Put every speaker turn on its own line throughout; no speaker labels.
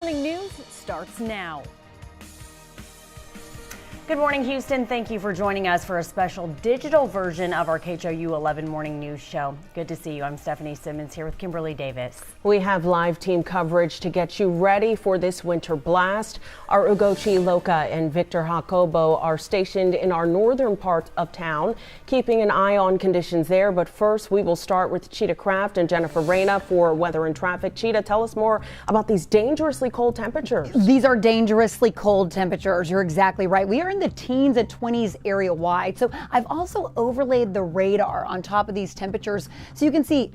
Morning News starts now. Good morning, Houston. Thank you for joining us for a special digital version of our KHOU 11 Morning News Show. Good to see you. I'm Stephanie Simmons here with Kimberly Davis.
We have live team coverage to get you ready for this winter blast. Our Ugochi Loka and Victor Jacobo are stationed in our northern part of town, keeping an eye on conditions there. But first, we will start with Cheetah Craft and Jennifer Reyna for weather and traffic. Cheetah, tell us more about these dangerously cold temperatures.
These are dangerously cold temperatures. You're exactly right. We are in the teens and 20s area wide. So I've also overlaid the radar on top of these temperatures so you can see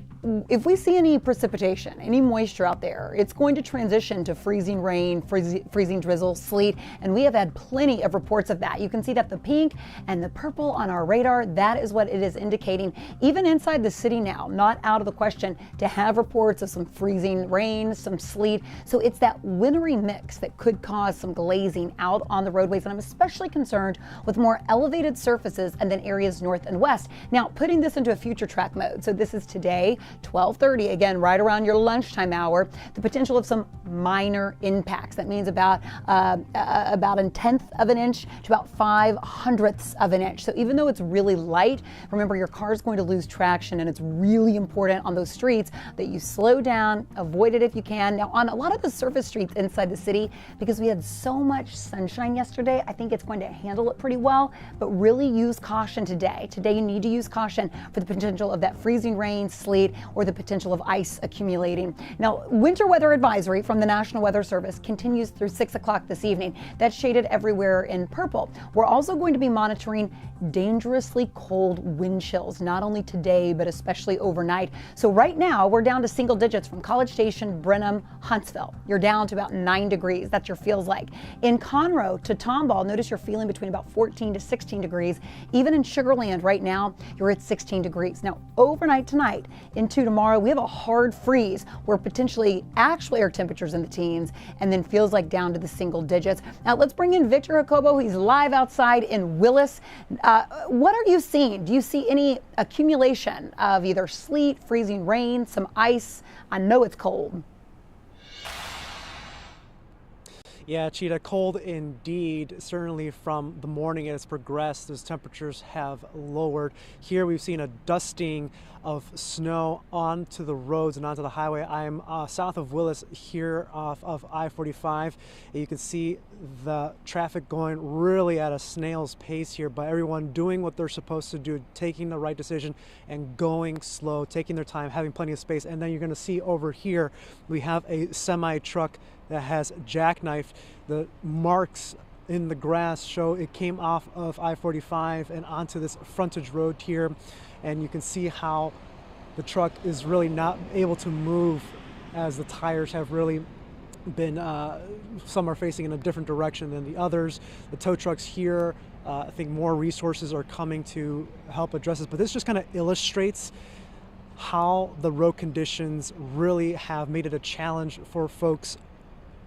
if we see any precipitation, any moisture out there, it's going to transition to freezing rain, freezing drizzle, sleet, and we have had plenty of reports of that. You can see that the pink and the purple on our radar, that is what it is indicating. Even inside the city now, not out of the question to have reports of some freezing rain, some sleet. So it's that wintry mix that could cause some glazing out on the roadways, and I'm especially concerned with more elevated surfaces and then areas north and west. Now, putting this into a future track mode, so this is today, 12:30, again, right around your lunchtime hour, the potential of some minor impacts. That means about a tenth of an inch to about 5/100ths of an inch. So even though it's really light, remember your car is going to lose traction, and it's really important on those streets that you slow down, avoid it if you can. Now, on a lot of the surface streets inside the city, because we had so much sunshine yesterday, I think it's going to handle it pretty well, but really use caution today. Today you need to use caution for the potential of that freezing rain, sleet, or the potential of ice accumulating. Now, winter weather advisory from the National Weather Service continues through 6 o'clock this evening. That's shaded everywhere in purple. We're also going to be monitoring dangerously cold wind chills, not only today, but especially overnight. So right now, we're down to single digits from College Station, Brenham, Huntsville. You're down to about 9 degrees. That's your feels like. In Conroe to Tomball, notice you're feeling between about 14 to 16 degrees. Even in Sugar Land right now, you're at 16 degrees. Now, overnight tonight into tomorrow, we have a hard freeze where potentially actual air temperatures in the teens and then feels like down to the single digits. Now, let's bring in Victor Jacobo. He's live outside in Willis. What are you seeing? Do you see any accumulation of either sleet, freezing rain, some ice? I know it's cold.
Yeah, Cheetah, cold indeed. Certainly from the morning as progressed, those temperatures have lowered. Here we've seen a dusting of snow onto the roads and onto the highway. I'm south of Willis here off of I-45. And you can see the traffic going really at a snail's pace here, but everyone doing what they're supposed to do, taking the right decision and going slow, taking their time, having plenty of space. And then you're going to see over here, we have a semi truck that has jackknifed. The marks in the grass show it came off of I-45 and onto this frontage road here, and you can see how the truck is really not able to move as the tires have really been, some are facing in a different direction than the others. The tow trucks here, I think more resources are coming to help address this, but this just kind of illustrates how the road conditions really have made it a challenge for folks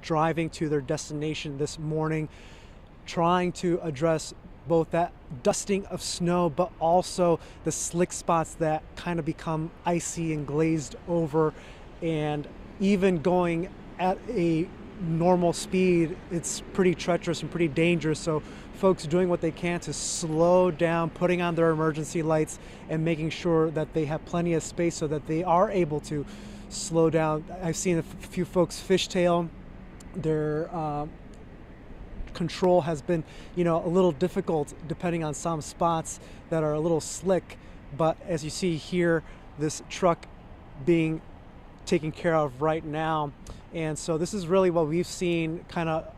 driving to their destination this morning, trying to address both that dusting of snow, but also the slick spots that kind of become icy and glazed over. And even going at a normal speed, it's pretty treacherous and pretty dangerous. So folks doing what they can to slow down, putting on their emergency lights and making sure that they have plenty of space so that they are able to slow down. I've seen a few folks fishtail. Their control has been, a little difficult depending on some spots that are a little slick. But as you see here, this truck being taken care of right now. And so this is really what we've seen kind of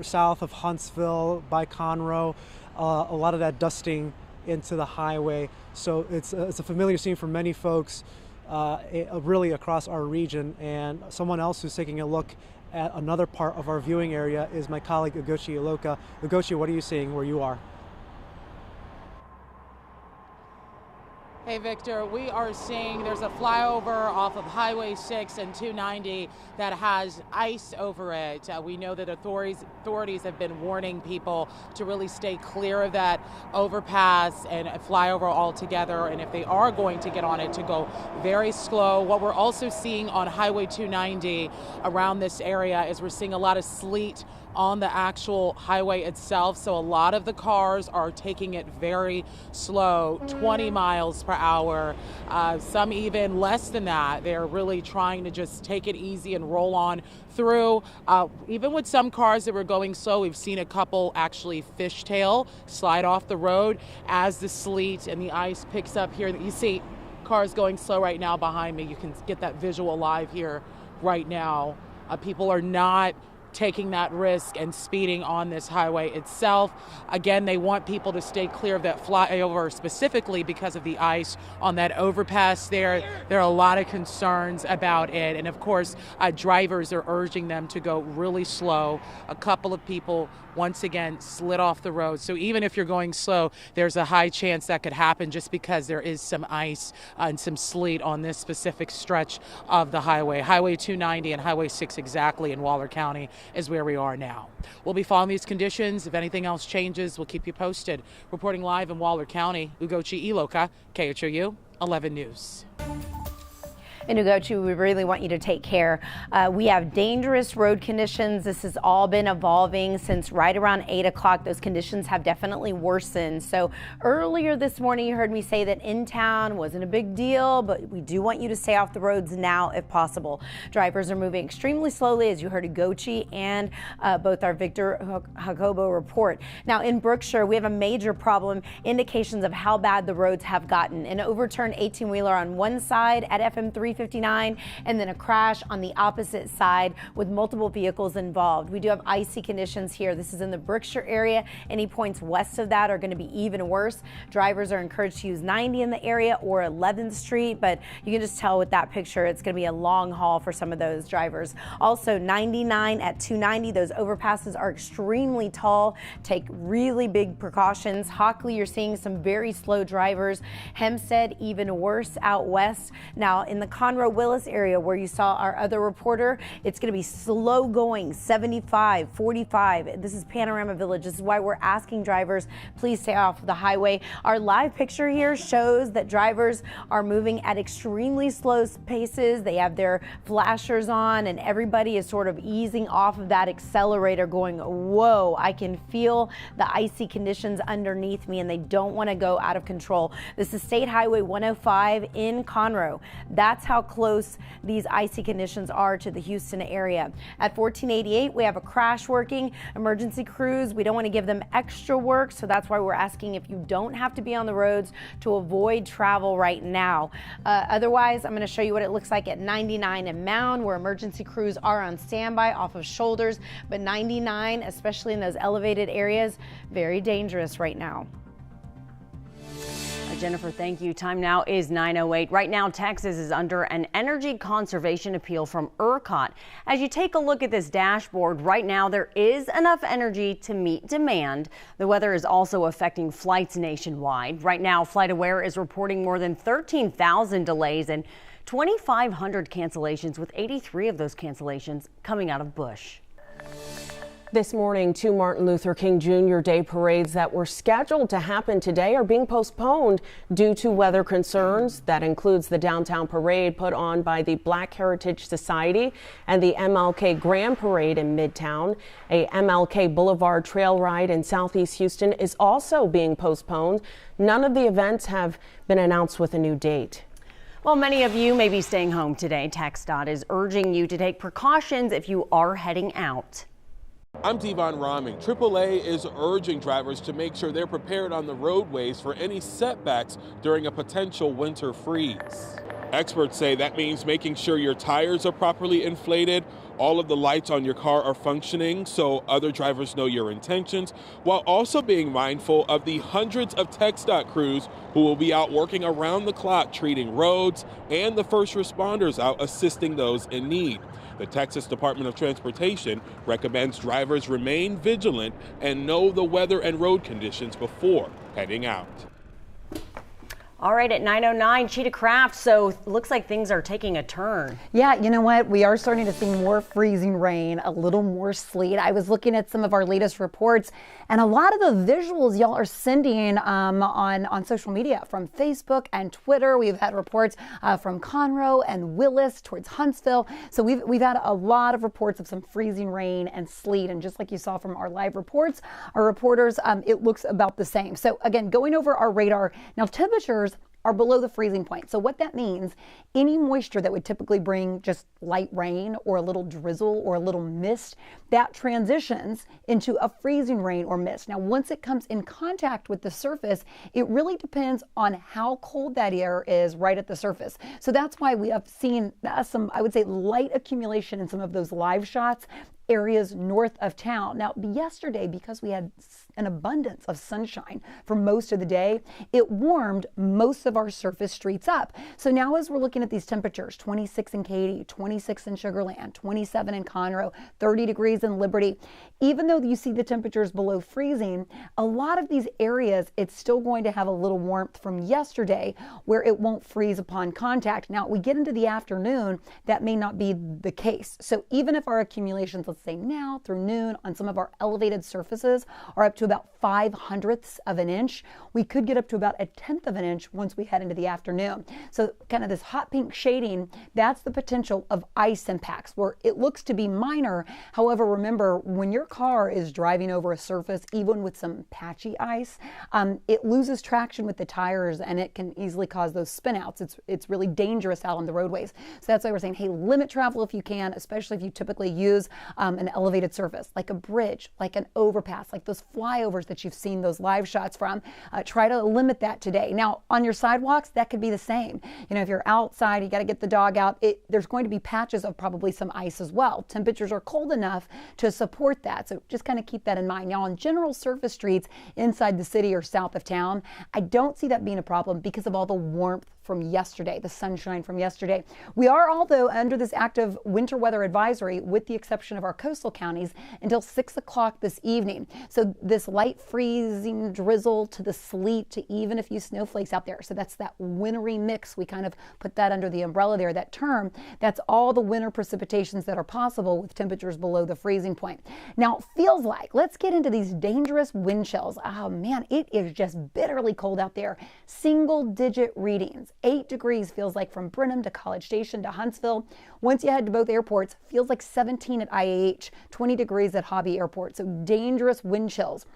south of Huntsville by Conroe, a lot of that dusting into the highway. So it's a familiar scene for many folks really across our region. And someone else who's taking a look at another part of our viewing area is my colleague Ugochi Iloka. Ugochi, what are you seeing where you are?
Hey Victor, we are seeing there's a flyover off of Highway 6 and 290 that has ice over it. We know that authorities have been warning people to really stay clear of that overpass and flyover altogether, and if they are going to get on it, to go very slow. What we're also seeing on Highway 290 around this area is we're seeing a lot of sleet on the actual highway itself, so a lot of the cars are taking it very slow, 20 miles per hour, some even less than that. They're really trying to just take it easy and roll on through. Even with some cars that were going slow, we've seen a couple actually fishtail, slide off the road as the sleet and the ice picks up here. You see cars going slow right now behind me. You can get that visual live here right now. People are not taking that risk and speeding on this highway itself. Again, they want people to stay clear of that flyover, specifically because of the ice on that overpass there. There are a lot of concerns about it, and of course, drivers are urging them to go really slow. A couple of people once again slid off the road, so even if you're going slow, there's a high chance that could happen just because there is some ice and some sleet on this specific stretch of the highway. Highway 290 and Highway 6 exactly in Waller County is where we are now. We'll be following these conditions. If anything else changes, we'll keep you posted. Reporting live in Waller County, Ugochi Iloka, KHOU 11 News.
In KHOU, we really want you to take care. We have dangerous road conditions. This has all been evolving since right around 8 o'clock. Those conditions have definitely worsened. So earlier this morning, you heard me say that in town wasn't a big deal, but we do want you to stay off the roads now if possible. Drivers are moving extremely slowly, as you heard Ugochi and both our Victor Jacobo report. Now in Brookshire, we have a major problem, indications of how bad the roads have gotten. An overturned 18-wheeler on one side at FM 359, and then a crash on the opposite side with multiple vehicles involved. We do have icy conditions here. This is in the Brookshire area. Any points west of that are going to be even worse. Drivers are encouraged to use 90 in the area or 11th Street, but you can just tell with that picture it's going to be a long haul for some of those drivers. Also 99 at 290, those overpasses are extremely tall. Take really big precautions. Hockley, you're seeing some very slow drivers. Hempstead, even worse out west. Now in the Conroe-Willis area where you saw our other reporter, it's going to be slow going, 75, 45. This is Panorama Village. This is why we're asking drivers, please stay off the highway. Our live picture here shows that drivers are moving at extremely slow paces. They have their flashers on and everybody is sort of easing off of that accelerator going, whoa, I can feel the icy conditions underneath me and they don't want to go out of control. This is State Highway 105 in Conroe. That's how close these icy conditions are to the Houston area. At 1488, we have a crash working. Emergency crews, we don't want to give them extra work, so that's why we're asking if you don't have to be on the roads to avoid travel right now. Otherwise, I'm going to show you what it looks like at 99 and Mound, where emergency crews are on standby off of shoulders, but 99, especially in those elevated areas, very dangerous right now.
Jennifer, thank you. Time now is 9:08. Right now, Texas is under an energy conservation appeal from ERCOT. As you take a look at this dashboard, right now there is enough energy to meet demand. The weather is also affecting flights nationwide. Right now, FlightAware is reporting more than 13,000 delays and 2,500 cancellations, with 83 of those cancellations coming out of Bush.
This morning, 2 Martin Luther King Jr. Day parades that were scheduled to happen today are being postponed due to weather concerns. That includes the downtown parade put on by the Black Heritage Society and the MLK Grand Parade in Midtown. A MLK Boulevard trail ride in Southeast Houston is also being postponed. None of the events have been announced with a new date.
Well, many of you may be staying home today. TxDOT is urging you to take precautions if you are heading out.
I'm Devon Rahming. AAA is urging drivers to make sure they're prepared on the roadways for any setbacks during a potential winter freeze. Experts say that means making sure your tires are properly inflated, all of the lights on your car are functioning so other drivers know your intentions, while also being mindful of the hundreds of TxDOT crews who will be out working around the clock treating roads and the first responders out assisting those in need. The Texas Department of Transportation recommends drivers remain vigilant and know the weather and road conditions before heading out.
All right, at 9:09, Cheetah Craft. So looks like things are taking a turn.
Yeah, you know what? We are starting to see more freezing rain, a little more sleet. I was looking at some of our latest reports, and a lot of the visuals y'all are sending on social media from Facebook and Twitter. We've had reports from Conroe and Willis towards Huntsville. So we've had a lot of reports of some freezing rain and sleet. And just like you saw from our live reports, our reporters, it looks about the same. So again, going over our radar now, temperatures are below the freezing point. So what that means, any moisture that would typically bring just light rain or a little drizzle or a little mist, that transitions into a freezing rain or mist. Now, once it comes in contact with the surface, it really depends on how cold that air is right at the surface. So that's why we have seen some, I would say, light accumulation in some of those live shots areas north of town. Now, yesterday, because we had an abundance of sunshine for most of the day, it warmed most of our surface streets up. So now as we're looking at these temperatures, 26 in Katy, 26 in Sugar Land, 27 in Conroe, 30 degrees in Liberty, even though you see the temperatures below freezing, a lot of these areas, it's still going to have a little warmth from yesterday where it won't freeze upon contact. Now, we get into the afternoon, that may not be the case. So even if our accumulations, let's say now through noon on some of our elevated surfaces are up to about 5/100ths of an inch, we could get up to about 1/10 of an inch once we head into the afternoon. So kind of this hot pink shading, that's the potential of ice impacts where it looks to be minor. However, remember, when your car is driving over a surface, even with some patchy ice, it loses traction with the tires and it can easily cause those spinouts. It's really dangerous out on the roadways. So that's why we're saying, hey, limit travel if you can, especially if you typically use an elevated surface, like a bridge, like an overpass, like those flyovers that you've seen those live shots from. Try to limit that today. Now, on your sidewalks, that could be the same. You know, if you're outside, you got to get the dog out. There's going to be patches of probably some ice as well. Temperatures are cold enough to support that. So just kind of keep that in mind. Now, on general surface streets inside the city or south of town, I don't see that being a problem because of all the warmth from yesterday, the sunshine from yesterday. We are all, though, under this active winter weather advisory, with the exception of our coastal counties, until 6 o'clock this evening. So this light freezing drizzle to the sleet to even a few snowflakes out there. So that's that wintry mix. We kind of put that under the umbrella there, that term. That's all the winter precipitations that are possible with temperatures below the freezing point. Now, feels like, let's get into these dangerous wind chills. Oh man, it is just bitterly cold out there. Single-digit readings. 8 degrees feels like from Brenham to College Station to Huntsville. Once you head to both airports, feels like 17 at IAH, 20 degrees at Hobby Airport. So dangerous wind chills.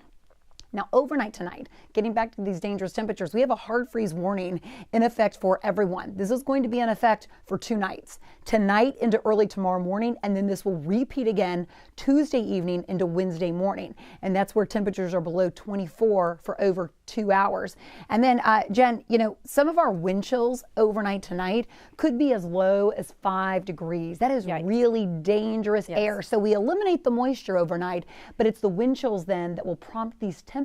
Now, overnight tonight, getting back to these dangerous temperatures, we have a hard freeze warning in effect for everyone. This is going to be in effect for 2 nights, tonight into early tomorrow morning, and then this will repeat again Tuesday evening into Wednesday morning. And that's where temperatures are below 24 for over 2 hours. And then, Jen, you know, some of our wind chills overnight tonight could be as low as 5 degrees. That is really dangerous air. So we eliminate the moisture overnight, but it's the wind chills then that will prompt these temperatures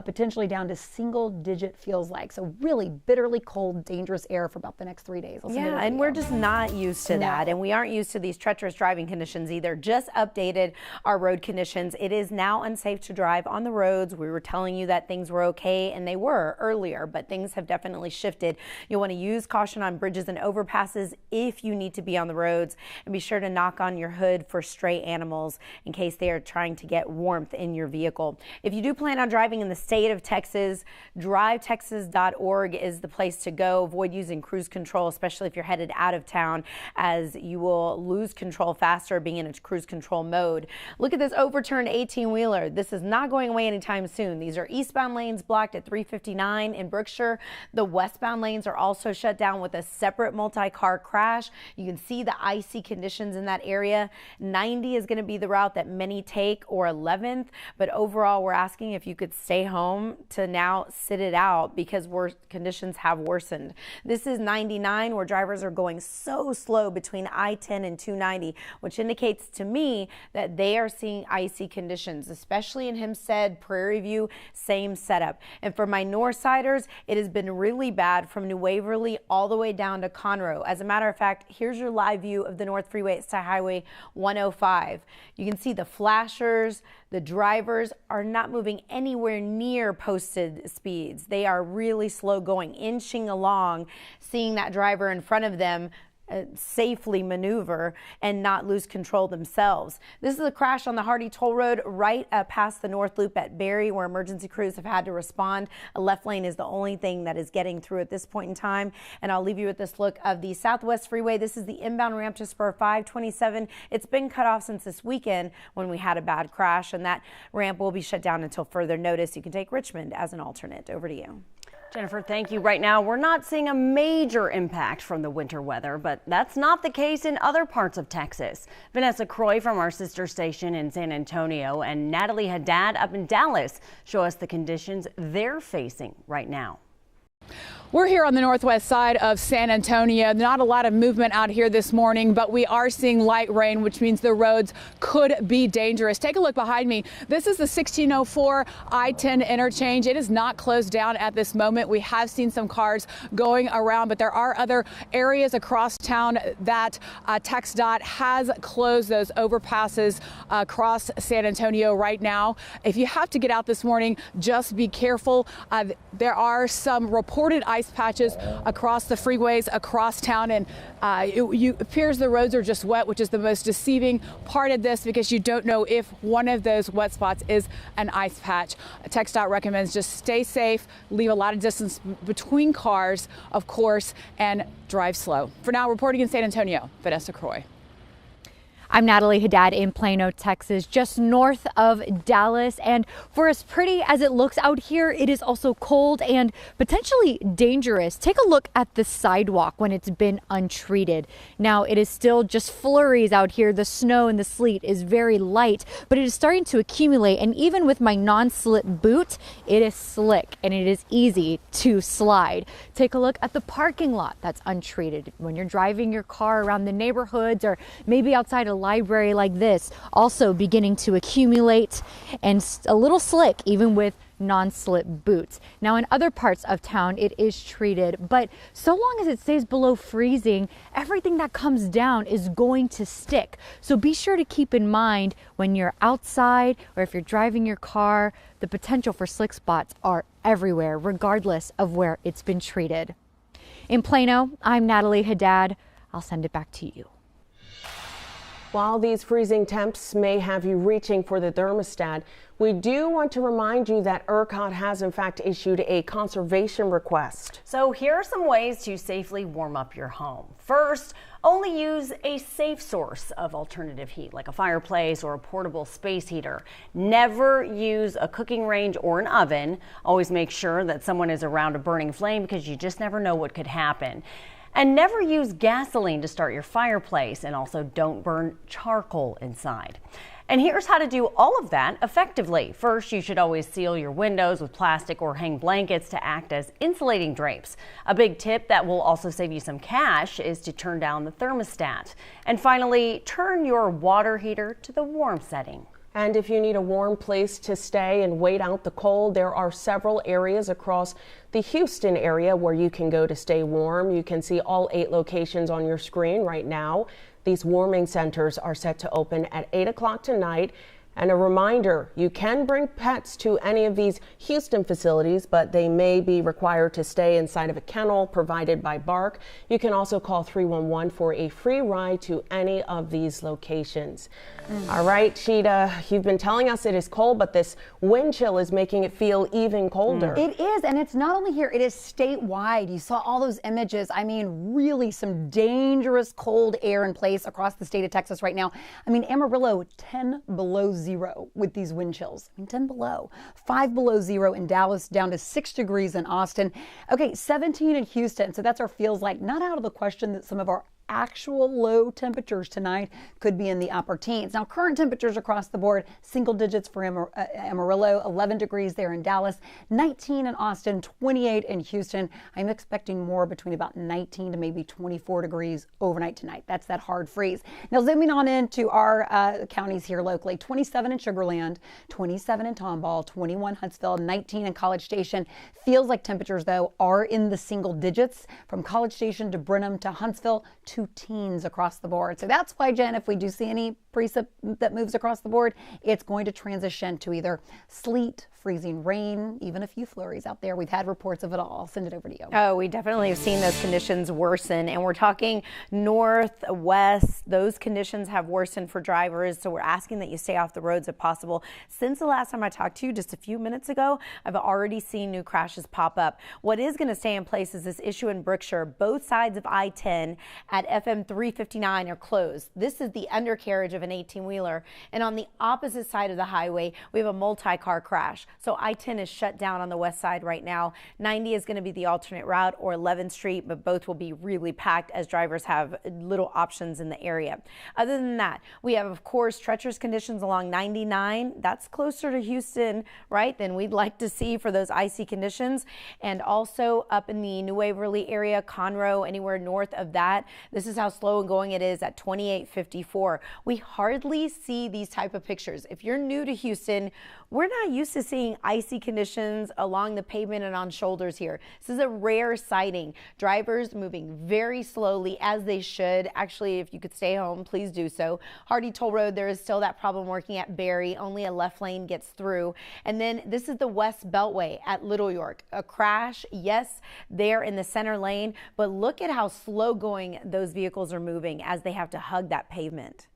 potentially down to single-digit feels like. So really bitterly cold, dangerous air for about the next 3 days.
Yeah, and we're just not used to that. And we aren't used to these treacherous driving conditions either. Just updated our road conditions. It is now unsafe to drive on the roads. We were telling you that things were okay, and they were earlier, but things have definitely shifted. You'll want to use caution on bridges and overpasses if you need to be on the roads, and be sure to knock on your hood for stray animals in case they are trying to get warmth in your vehicle. If you do plan on driving in the state of Texas, drivetexas.org is the place to go. Avoid using cruise control, especially if you're headed out of town, as you will lose control faster being in a cruise control mode. Look at this overturned 18-wheeler. This is not going away anytime soon. These are eastbound lanes blocked at 359 in Brookshire. The westbound lanes are also shut down with a separate multi-car crash. You can see the icy conditions in that area. 90 is going to be the route that many take, or 11th, but overall we're asking if you could stay home to now sit it out because conditions have worsened. This is 99, where drivers are going so slow between I-10 and 290, which indicates to me that they are seeing icy conditions, especially in Hempstead, Prairie View, same setup. And for my north siders, it has been really bad from New Waverly all the way down to Conroe. As a matter of fact, here's your live view of the North Freeway at State Highway 105. You can see the flashers. The drivers are not moving anywhere near posted speeds. They are really slow going, inching along, seeing that driver in front of them safely maneuver and not lose control themselves. This is a crash on the Hardy Toll Road right past the North Loop at Barry, where emergency crews have had to respond. A left lane is the only thing that is getting through at this point in time. And I'll leave you with this look of the Southwest Freeway. This is the inbound ramp to spur 527. It's been cut off since this weekend when we had a bad crash, and that ramp will be shut down until further notice. You can take Richmond as an alternate. Over to you.
Jennifer, thank you. Right now, we're not seeing a major impact from the winter weather, but that's not the case in other parts of Texas. Vanessa Croy from our sister station in San Antonio and Natalie Haddad up in Dallas show us the conditions they're facing right now.
We're here on the northwest side of San Antonio. Not a lot of movement out here this morning, but we are seeing light rain, which means the roads could be dangerous. Take a look behind me. This is the 1604 I-10 interchange. It is not closed down at this moment. We have seen some cars going around, but there are other areas across town that TxDOT has closed those overpasses across San Antonio right now. If you have to get out this morning, just be careful. There are some reported ice patches across the freeways across town, and it appears the roads are just wet, which is the most deceiving part of this because you don't know if one of those wet spots is an ice patch. TxDOT recommends just stay safe, leave a lot of distance between cars, of course, and drive slow. For now, reporting in San Antonio, Vanessa Croy.
I'm Natalie Haddad in Plano, Texas, just north of Dallas. And for as pretty as it looks out here, it is also cold and potentially dangerous. Take a look at the sidewalk when it's been untreated. Now, it is still just flurries out here. The snow and the sleet is very light, but it is starting to accumulate. And even with my non-slip boot, it is slick and it is easy to slide. Take a look at the parking lot that's untreated. When you're driving your car around the neighborhoods or maybe outside a library like this, also beginning to accumulate and a little slick even with non-slip boots. Now in other parts of town it is treated, but so long as it stays below freezing, everything that comes down is going to stick. So be sure to keep in mind when you're outside or if you're driving your car, the potential for slick spots are everywhere regardless of where it's been treated. In Plano, I'm Natalie Haddad. I'll send it back to you.
While these freezing temps may have you reaching for the thermostat, we do want to remind you that ERCOT has in fact issued a conservation request.
So here are some ways to safely warm up your home. First, only use a safe source of alternative heat, like a fireplace or a portable space heater. Never use a cooking range or an oven. Always make sure that someone is around a burning flame because you just never know what could happen. And never use gasoline to start your fireplace, and also don't burn charcoal inside. And here's how to do all of that effectively. First, you should always seal your windows with plastic or hang blankets to act as insulating drapes. A big tip that will also save you some cash is to turn down the thermostat. And finally, turn your water heater to the warm setting.
And if you need a warm place to stay and wait out the cold, there are several areas across the Houston area where you can go to stay warm. You can see all 8 locations on your screen right now. These warming centers are set to open at 8 o'clock tonight. And a reminder, you can bring pets to any of these Houston facilities, but they may be required to stay inside of a kennel provided by Bark. You can also call 311 for a free ride to any of these locations. All right, Cheetah, you've been telling us it is cold, but this wind chill is making it feel even colder.
It is, and it's not only here, it is statewide. You saw all those images. I mean, really some dangerous cold air in place across the state of Texas right now. I mean, Amarillo, 10 below zero with these wind chills. I mean, 10 below, 5 below zero in Dallas, down to 6 degrees in Austin. Okay, 17 in Houston. So that's our feels like. Not out of the question that some of our actual low temperatures tonight could be in the upper teens. Now, current temperatures across the board, single digits for Amarillo, 11 degrees there in Dallas, 19 in Austin, 28 in Houston. I'm expecting more between about 19 to maybe 24 degrees overnight tonight. That's that hard freeze. Now, zooming on into our counties here locally, 27 in Sugar Land, 27 in Tomball, 21 Huntsville, 19 in College Station. Feels like temperatures, though, are in the single digits from College Station to Brenham to Huntsville to teens across the board. So that's why, Jen, if we do see any precip that moves across the board, it's going to transition to either sleet, freezing rain, even a few flurries out there. We've had reports of it all. I'll send it over to you.
Oh, we definitely have seen those conditions worsen, and we're talking north, west. Those conditions have worsened for drivers, so we're asking that you stay off the roads if possible. Since the last time I talked to you just a few minutes ago, I've already seen new crashes pop up. What is going to stay in place is this issue in Brookshire. Both sides of I-10 at FM 359 are closed. This is the undercarriage of an 18-wheeler, and on the opposite side of the highway, we have a multi-car crash. So I-10 is shut down on the west side right now. 90 is going to be the alternate route, or 11th Street, but both will be really packed as drivers have little options in the area. Other than that, we have, of course, treacherous conditions along 99. That's closer to Houston, right, than we'd like to see for those icy conditions. And also up in the New Waverly area, Conroe, anywhere north of that. This is how slow and going it is at 2854. We hardly see these type of pictures. If you're new to Houston, we're not used to seeing icy conditions along the pavement and on shoulders here. This is a rare sighting. Drivers moving very slowly, as they should. Actually, if you could stay home, please do so. Hardy Toll Road, there is still that problem working at Berry. Only a left lane gets through. And then this is the West Beltway at Little York. A crash, yes, there in the center lane, but look at how slow going those vehicles are moving as they have to hug that pavement.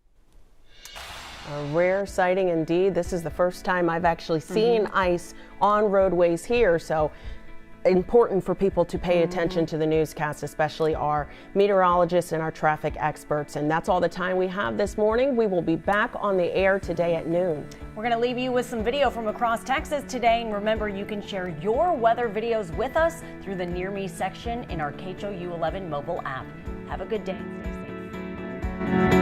A rare sighting indeed. This is the first time I've actually seen ice on roadways here, so important for people to pay attention to the newscast, especially our meteorologists and our traffic experts. And that's all the time we have this morning. We will be back on the air today at noon.
We're going to leave you with some video from across Texas today. And remember, you can share your weather videos with us through the Near Me section in our KHOU 11 mobile app. Have a good day. Stay safe.